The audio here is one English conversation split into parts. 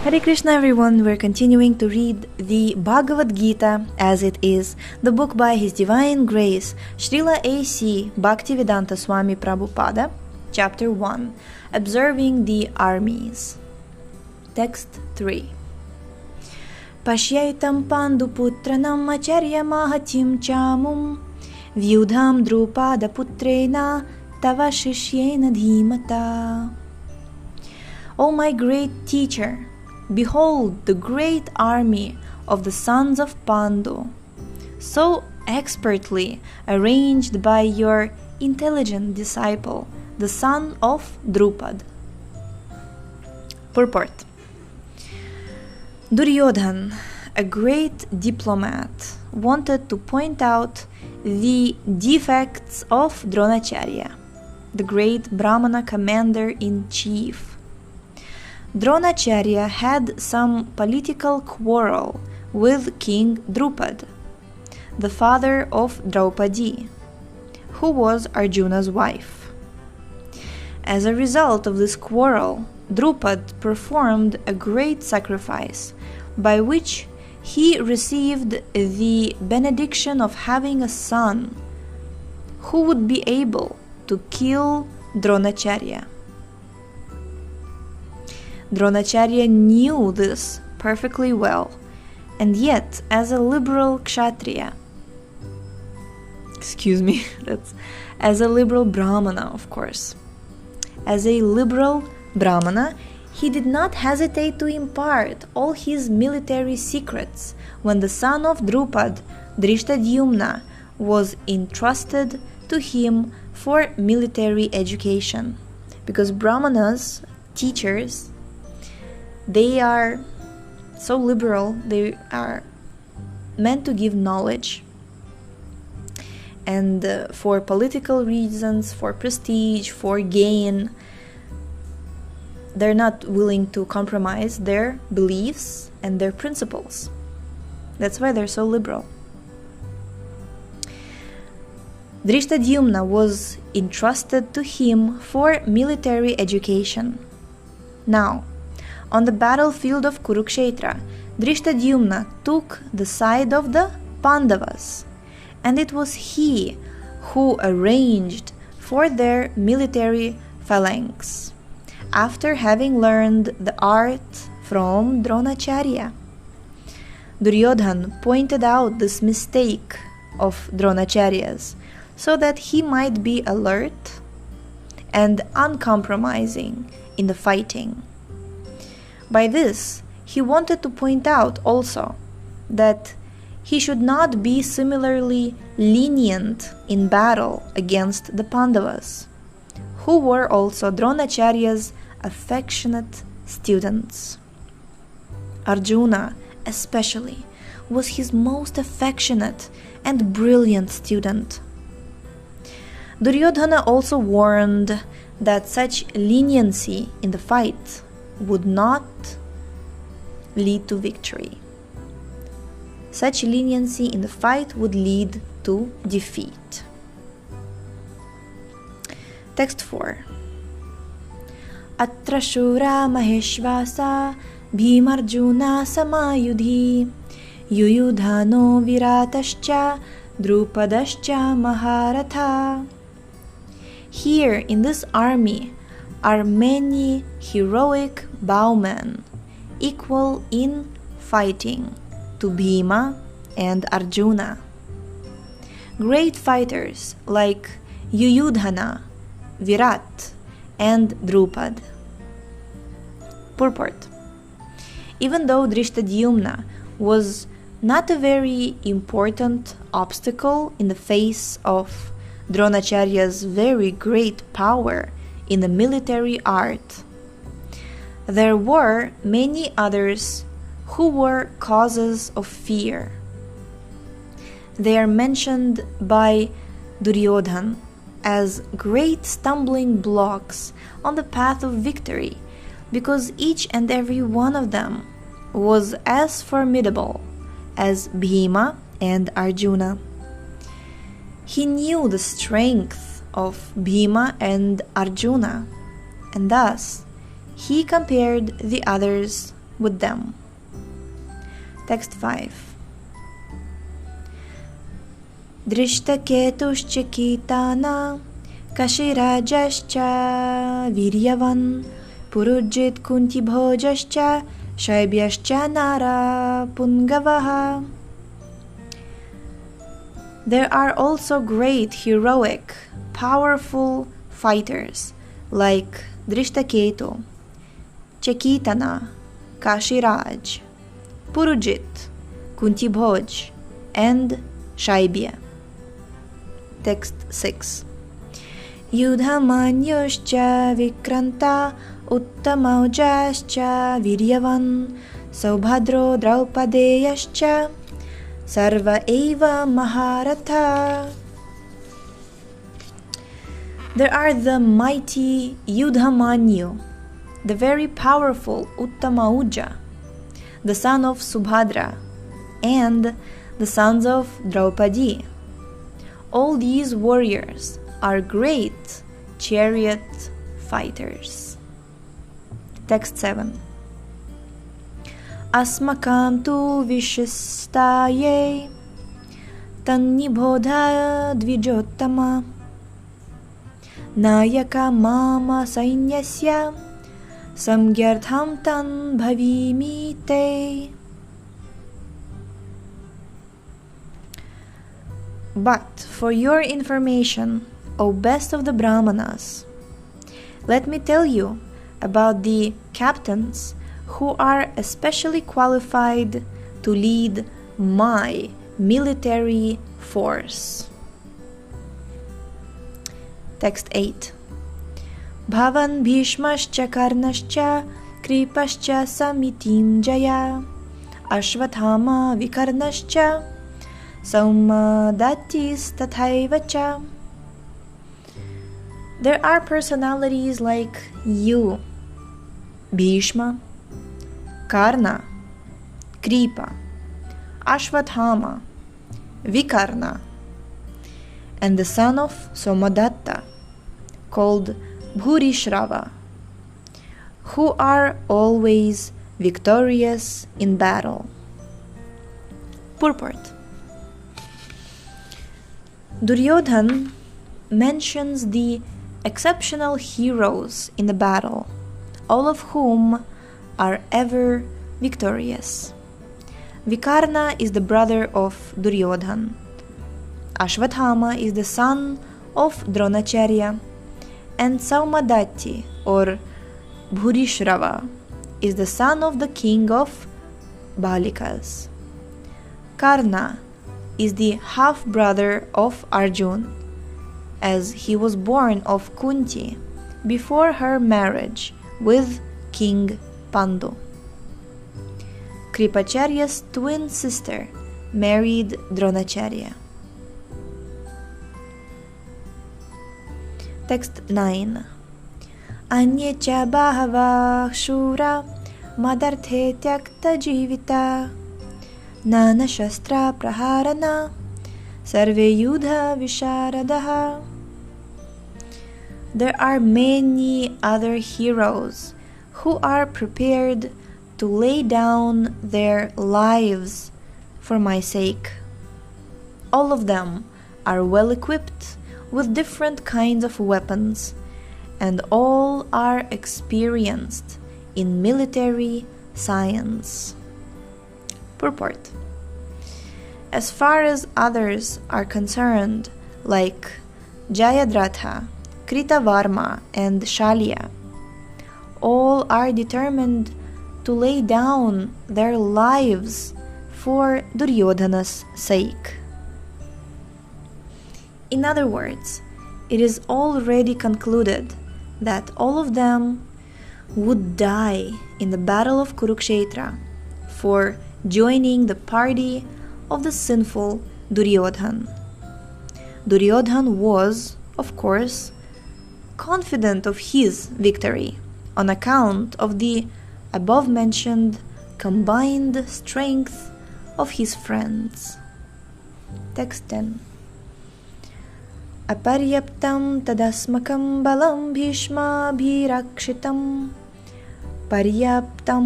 Hare Krishna everyone, we're continuing to read the Bhagavad Gita as it is, the book by His Divine Grace, Srila A.C. Bhaktivedanta Swami Prabhupada, Chapter 1, Observing the Armies. Text 3. Pashyaitam panduputranam acharya mahatim chamum vyudham drupada putrena tava shishyena dhimata. O my great teacher, behold the great army of the sons of Pandu, so expertly arranged by your intelligent disciple, the son of Drupad. Purport. Duryodhana, a great diplomat, wanted to point out the defects of Dronacharya, the great Brahmana commander-in-chief. Dronacharya had some political quarrel with King Drupad, the father of Draupadi, who was Arjuna's wife. As a result of this quarrel, Drupad performed a great sacrifice by which he received the benediction of having a son who would be able to kill Dronacharya. Dronacharya knew this perfectly well, and yet, as a liberal kshatriya, as a liberal brahmana, of course. As a liberal brahmana, he did not hesitate to impart all his military secrets when the son of Drupad, Drishtadyumna, was entrusted to him for military education. Because brahmanas, teachers, they are so liberal, they are meant to give knowledge. And for political reasons, for prestige, for gain, they're not willing to compromise their beliefs and their principles. That's why they're so liberal. Drishtadyumna was entrusted to him for military education. Now, on the battlefield of Kurukshetra, Drishtadyumna took the side of the Pandavas, and it was he who arranged for their military phalanx, after having learned the art from Dronacharya. Duryodhana pointed out this mistake of Dronacharya's so that he might be alert and uncompromising in the fighting. By this, he wanted to point out also that he should not be similarly lenient in battle against the Pandavas, who were also Dronacharya's affectionate students. Arjuna, especially, was his most affectionate and brilliant student. Duryodhana also warned that such leniency in the fight would not lead to victory. Such leniency in the fight would lead to defeat. Text 4. Atra shura maheshvasa bhimarjuna samayudhi yuyudhano viratascha drupadascha maharatha. Here in this army are many heroic bowmen, equal in fighting to Bhima and Arjuna. Great fighters like Yuyudhana, Virat, and Drupad. Purport. Even though Drishtadyumna was not a very important obstacle in the face of Dronacharya's very great power in the military art, there were many others who were causes of fear. They are mentioned by Duryodhana as great stumbling blocks on the path of victory, because each and every one of them was as formidable as Bhima and Arjuna. He knew the strength of Bhima and Arjuna, and thus he compared the others with them. Text 5. Drishtaketuscha Kitana Kashirajascha Viryavan Purujit Kunti Bhojascha Shaibhyascha Nara Pungavaha. There are also great, heroic, powerful fighters like Drishtaketu, Chekitana, Kashiraj, Purujit, Kuntibhoj, and Shaibya. Text 6. Yudhamanyuscha Vikranta Uttamaujascha Viryavan Saubhadro Draupadeyascha Sarva Eva Maharatha. There are the mighty Yudhamanyu, the very powerful Uttamauja, the son of Subhadra, and the sons of Draupadi. All these warriors are great chariot fighters. Text 7. Asmakam tu vishistaye tannibodha dvijottama Nayaka mama sainyasya samgyartham tan bhavimi te. But for your information, O best of the Brahmanas, let me tell you about the captains who are especially qualified to lead my military force. Text 8. Bhavan Bhishmascha Karnascha Kripascha Samitim Jaya Ashvathama Vikarnascha Saumadatis Tathaivacha. There are personalities like you, Bhishma, Karna, Kripa, Ashvathama, Vikarna, and the son of Somadatta, called Bhurishrava, who are always victorious in battle. Purport. Duryodhana mentions the exceptional heroes in the battle, all of whom are ever victorious. Vikarna is the brother of Duryodhana. Ashvathama is the son of Dronacharya, and Saumadatti or Bhurishrava is the son of the king of Balikas. Karna is the half-brother of Arjun, as he was born of Kunti before her marriage with King Pandu. Kripacharya's twin sister married Dronacharya. Text 9. Anye cha bahava shura madarte tyakta jivita nana shastra praharana sarve yudha visharadaha. There are many other heroes who are prepared to lay down their lives for my sake. All of them are well equipped with different kinds of weapons, and all are experienced in military science. Purport. As far as others are concerned, like Jayadratha, Kritavarma, and Shalya, all are determined to lay down their lives for Duryodhana's sake. In other words, it is already concluded that all of them would die in the battle of Kurukshetra for joining the party of the sinful Duryodhana. Duryodhana was, of course, confident of his victory on account of the above-mentioned combined strength of his friends. Text 10. Aparyaptam tadasmakam balam bhishma bhirakshitam paryaptam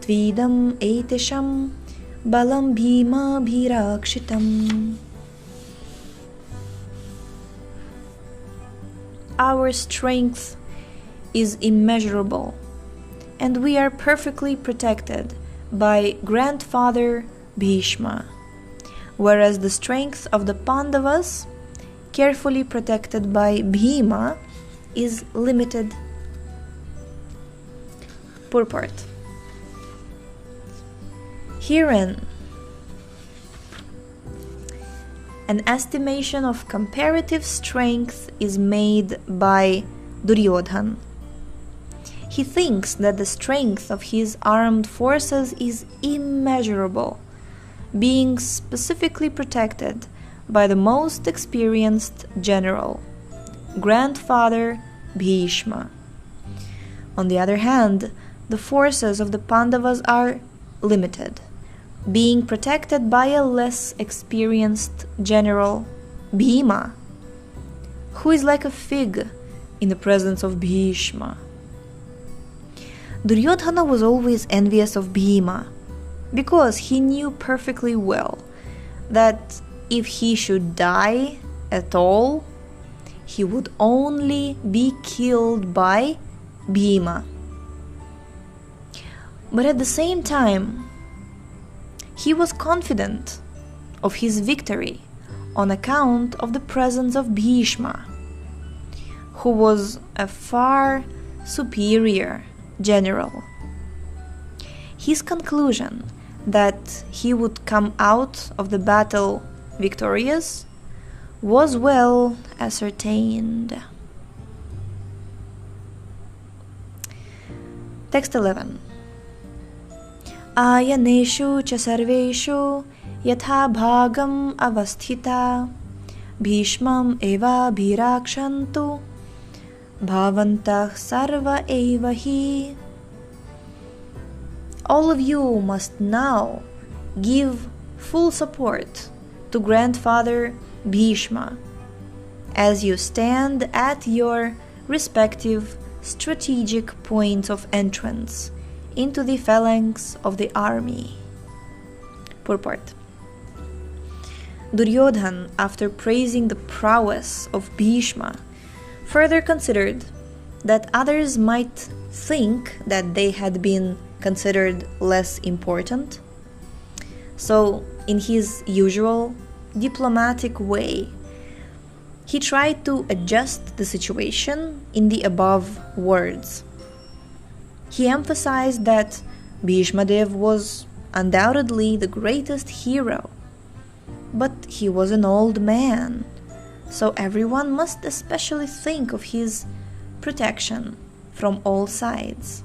tvidam etisham balam bhima bhirakshitam. Our strength is immeasurable, and we are perfectly protected by grandfather Bhishma, whereas the strength of the Pandavas, carefully protected by Bhima, is limited. Purport. Herein, an estimation of comparative strength is made by Duryodhana. He thinks that the strength of his armed forces is immeasurable, being specifically protected by the most experienced general, grandfather Bhishma. On the other hand, the forces of the Pandavas are limited, being protected by a less experienced general, Bhima, who is like a fig in the presence of Bhishma. Duryodhana was always envious of Bhima, because he knew perfectly well that if he should die at all, he would only be killed by Bhima. But at the same time, he was confident of his victory on account of the presence of Bhishma, who was a far superior general. His conclusion that he would come out of the battle victorious was well ascertained. Text 11. Ayaneshu cha sarveshu yatha bhagam avasthita bhishmam eva bhirakshantu bhavantah sarva eva hi. All of you must now give full support to grandfather Bhishma as you stand at your respective strategic points of entrance into the phalanx of the army. Purport. Duryodhana, after praising the prowess of Bhishma, further considered that others might think that they had been considered less important. So, in his usual diplomatic way, he tried to adjust the situation in the above words. He emphasized that Bhishma Dev was undoubtedly the greatest hero, but he was an old man, so everyone must especially think of his protection from all sides.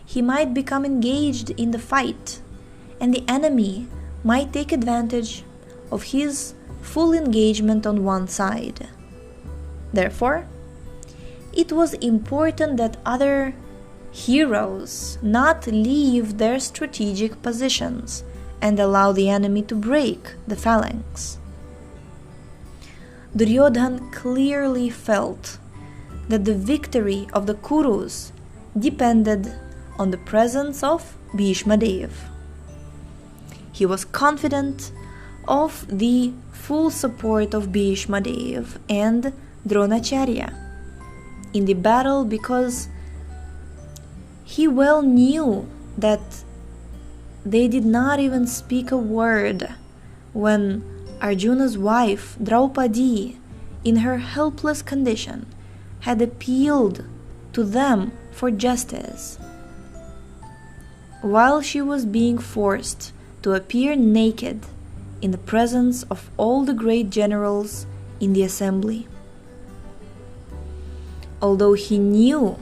He might become engaged in the fight, and the enemy might take advantage of his full engagement on one side. Therefore, it was important that other heroes not leave their strategic positions and allow the enemy to break the phalanx. Duryodhana clearly felt that the victory of the Kurus depended on the presence of Bhishma Dev. He was confident of the full support of Bhishma Dev and Dronacharya in the battle because he well knew that they did not even speak a word when Arjuna's wife Draupadi, in her helpless condition, had appealed to them for justice, while she was being forced to appear naked in the presence of all the great generals in the assembly. Although he knew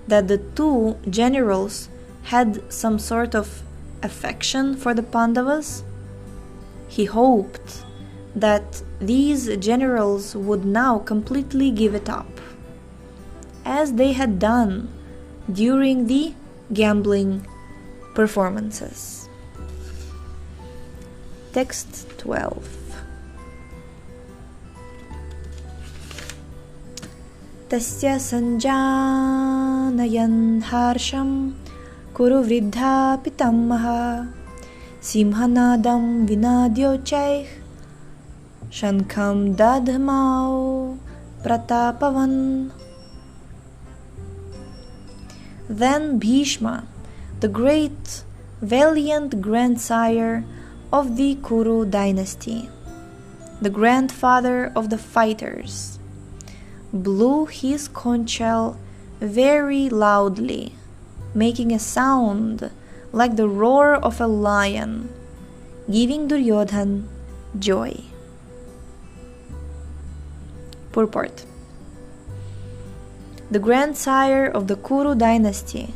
that the two generals had some sort of affection for the Pandavas, he hoped that these generals would now completely give it up, as they had done during the gambling performances. Text 12. Tasya sanjanam nayan harsham kuru vridha pitamaha simhanadam vinadyochaih shankam dadhamau pratapavan. Then Bhishma, the great valiant grandsire of the Kuru dynasty, the grandfather of the fighters, blew his conch shell very loudly, making a sound like the roar of a lion, giving Duryodhana joy. Purport. The grandsire of the Kuru dynasty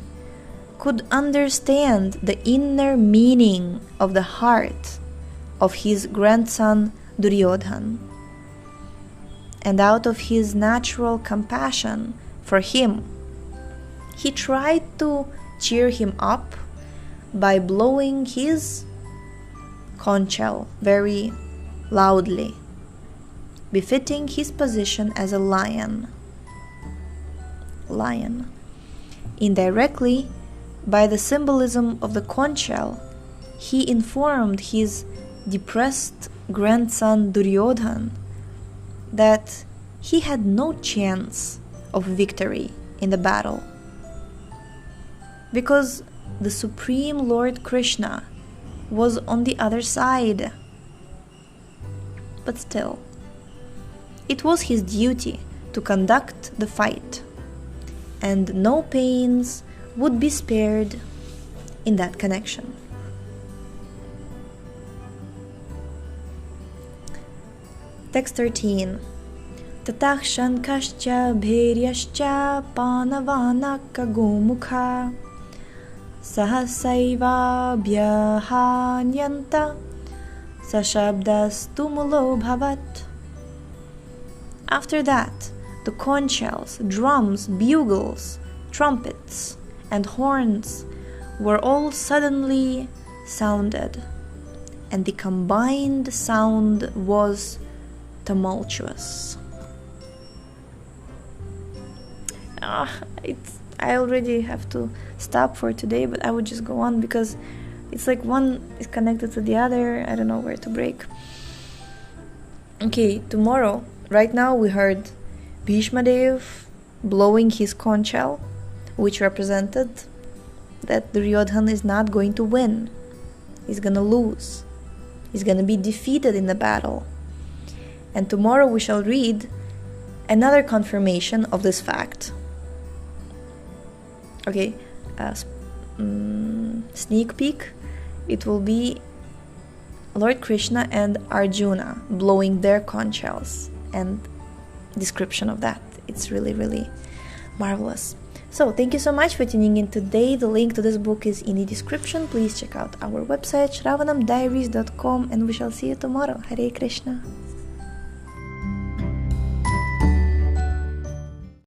could understand the inner meaning of the heart of his grandson Duryodhana, and out of his natural compassion for him, he tried to cheer him up by blowing his conch shell very loudly, befitting his position as a lion. Indirectly, by the symbolism of the conch shell, he informed his depressed grandson Duryodhana that he had no chance of victory in the battle, because the Supreme Lord Krishna was on the other side. But still, it was his duty to conduct the fight, and no pains would be spared in that connection. Text 13. Tatah shankascha bhairyascha panavanaka gomukha sahasaiva bhyahanyanta sashabdas tumulo bhavat. After that, the conch shells, drums, bugles, trumpets, and horns were all suddenly sounded, and the combined sound was tumultuous. I already have to stop for today, but I would just go on because it's like one is connected to the other. I don't know where to break. Okay, tomorrow, right now we heard Bhishma Dev blowing his conch shell, which represented that Duryodhana is not going to win. He's gonna lose. He's gonna be defeated in the battle. And tomorrow we shall read another confirmation of this fact. Okay, sneak peek, it will be Lord Krishna and Arjuna blowing their conch shells, and description of that. It's really, really marvelous. So thank you so much for tuning in today. The link to this book is in the description. Please check out our website shravanamdiaries.com, and we shall see you tomorrow. Hare Krishna.